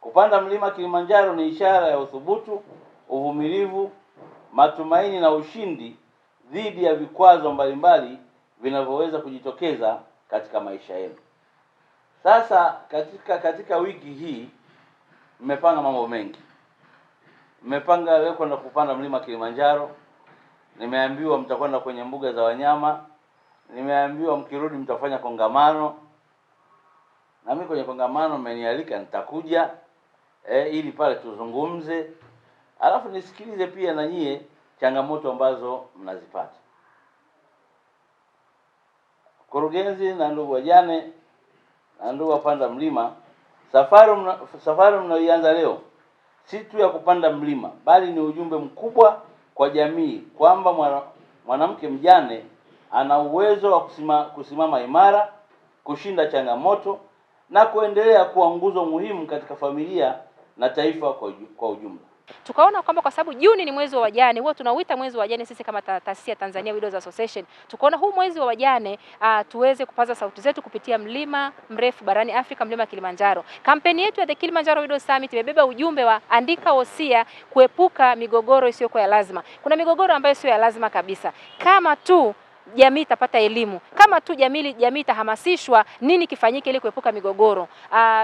Kupanda mlima Kilimanjaro ni ishara ya uthubutu, uvumilivu, matumaini na ushindi dhidi ya vikwazo mbalimbali vinavyoweza kujitokeza katika maisha yenu. Sasa katika wiki hii mmepanga mambo mengi. Mmepanga leo kwenda kupanda mlima Kilimanjaro. Nimeambiwa mtakwenda kwenye mbuga za wanyama. Nimeambiwa mkirudi mtafanya kongamano. Na mimi kwenye kongamano mmenialika, nitakuja ili pale tuzungumze. Alafu nisikilize pia na nyie changamoto ambazo mnazipata. Kurugenzi na ndugu wajane na ndugu wapanda mlima, safari mnayoianza leo si tu ya kupanda mlima, bali ni ujumbe mkubwa kwa jamii kwamba mwanamke mjane ana uwezo wa kusimama imara, kushinda changamoto na kuendelea kuwa nguzo muhimu katika familia na taifa kwa ujumla. Tukaona kwamba kwa sababu Juni ni mwezi wa wajane, huwa tunauita mwezi wa wajane sisi kama taasisi ya Tanzania Widows Association. Tukaona huu mwezi wa wajane tuweze kupaza sauti zetu kupitia mlima mrefu barani Afrika, mlima Kilimanjaro. Kampeni yetu ya The Kilimanjaro Widows Summit imebeba ujumbe wa andika wosia, kuepuka migogoro isiyokuwa ya lazima. Kuna migogoro ambayo sio ya lazima kabisa. Kama tu jamii itapata elimu, kama tu jamii itahamasishwa nini kifanyike ili kuepuka migogoro.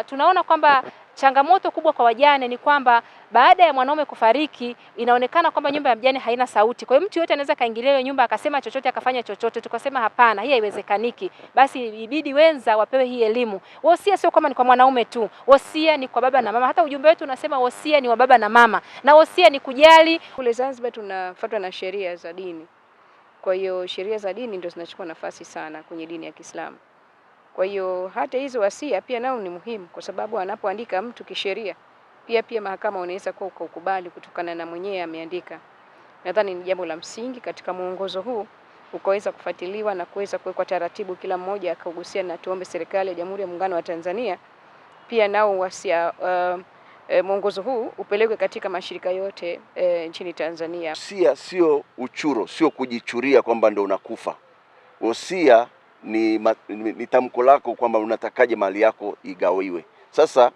Tunaona kwamba changamoto kubwa kwa wajane ni kwamba baada ya mwanaume kufariki inaonekana kwamba nyumba ya mjane haina sauti. Kwa hiyo mtu yote anaweza kaingilia ile nyumba akasema chochote, akafanya chochote. Tukasema hapana, hii haiwezekaniki. Basi ibidi wenza wapewe hii elimu. Wosia sio kama ni kwa mwanaume tu. Wosia ni kwa baba na mama. Hata ujumbe wetu unasema wosia ni wa baba na mama. Na wosia ni kujali. Kule Zanzibar tunafuatwa na sheria za dini. Kwa hiyo sheria za dini ndio zinachukua nafasi sana kwenye dini ya Kiislamu. Kwa hiyo hata hizo wasia pia nao ni muhimu, kwa sababu anapoandika mtu kisheria pia mahakama unaweza kuwa ukakubali kutokana na mwenyewe ameandika. Nadhani ni jambo la msingi katika muongozo huu ukaweza kufuatiliwa na kuweza kuwekwa taratibu, kila mmoja akaugusia, na tuombe serikali ya Jamhuri ya Muungano wa Tanzania pia nao wasia muongozo huu upelekwe katika mashirika yote nchini Tanzania. Wosia sio uchuro, sio kujichuria kwamba ndio unakufa. Wosia ni tamko lako kwamba unatakaje mali yako igawiwe. Sasa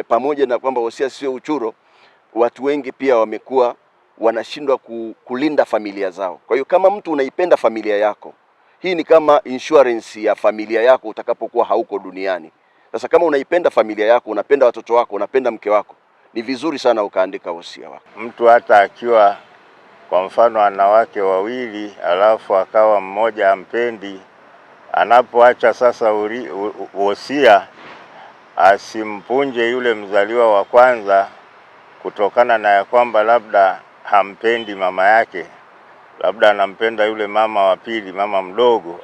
pamoja na kwamba wosia sio uchuro, watu wengi pia wamekuwa wanashindwa kulinda familia zao. Kwa hiyo kama mtu unaipenda familia yako, hii ni kama insurance ya familia yako utakapokuwa hauko duniani. Sasa kama unaipenda familia yako, unapenda watoto wako, unapenda mke wako, ni vizuri sana ukaandika wosia wako. Mtu hata akiwa kwa mfano ana wake wawili alafu akawa mmoja ampendi, anapoacha sasa wosia asimpunje yule mzaliwa wa kwanza kutokana na ya kwamba labda hampendi mama yake, labda anampenda yule mama wa pili, mama mdogo.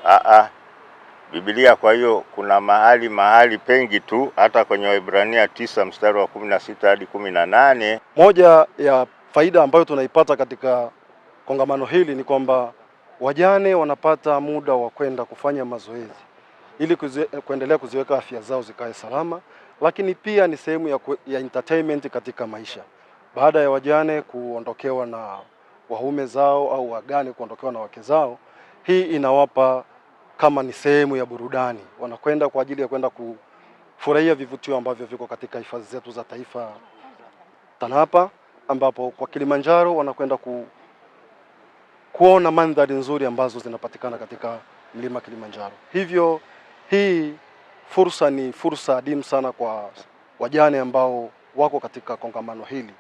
Biblia kwa hiyo kuna mahali pengi tu, hata kwenye Waebrania 9 mstari wa 16 hadi 18. Moja ya faida ambayo tunaipata katika kongamano hili ni kwamba wajane wanapata muda wa kwenda kufanya mazoezi ili kuendelea kuziweka afya zao zikae salama, lakini pia ni sehemu ya entertainment katika maisha. Baada ya wajane kuondokewa na waume zao au wagane kuondokewa na wake zao, hii inawapa kama ni sehemu ya burudani. Wanakwenda kwa ajili ya kwenda kufurahia vivutio ambavyo viko katika hifadhi zetu za taifa TANAPA, ambapo kwa Kilimanjaro wanakwenda kuona mandhari nzuri ambazo zinapatikana katika mlima Kilimanjaro. Hivyo hii ni fursa adimu sana kwa wajane ambao wako katika kongamano hili.